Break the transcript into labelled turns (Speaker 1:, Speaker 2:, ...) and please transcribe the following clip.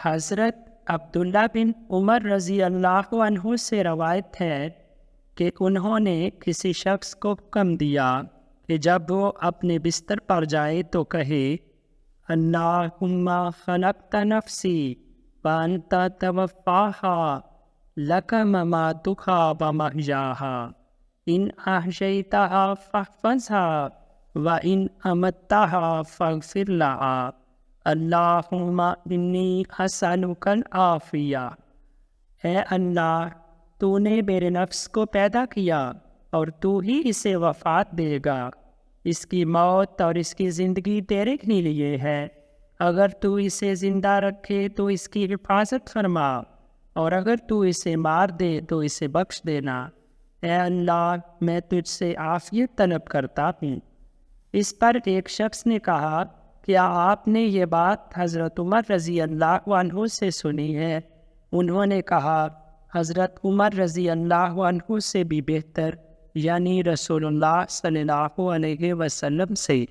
Speaker 1: حضرت عبداللہ بن عمر رضی اللہ عنہ سے روایت ہے کہ انہوں نے کسی شخص کو حکم دیا کہ جب وہ اپنے بستر پر جائے تو کہے اللہم خلقت نفسی وانت توفاہا لک مماتھا ومحیاہا ان احییتہا فاحفظھا وان امتھا فاغفر لہا اللہم انی اسألک العافیہ۔ اے اللہ، تو نے میرے نفس کو پیدا کیا اور تو ہی اسے وفات دے گا۔ اس کی موت اور اس کی زندگی تیرے ہی لیے ہے۔ اگر تو اسے زندہ رکھے تو اس کی حفاظت فرما، اور اگر تو اسے مار دے تو اسے بخش دینا۔ اے اللہ، میں تجھ سے عافیت طلب کرتا ہوں۔ اس پر ایک شخص نے کہا، کیا آپ نے یہ بات حضرت عمر رضی اللہ عنہ سے سنی ہے؟ انہوں نے کہا، حضرت عمر رضی اللہ عنہ سے بھی بہتر، یعنی رسول اللہ صلی اللہ علیہ وسلم سے۔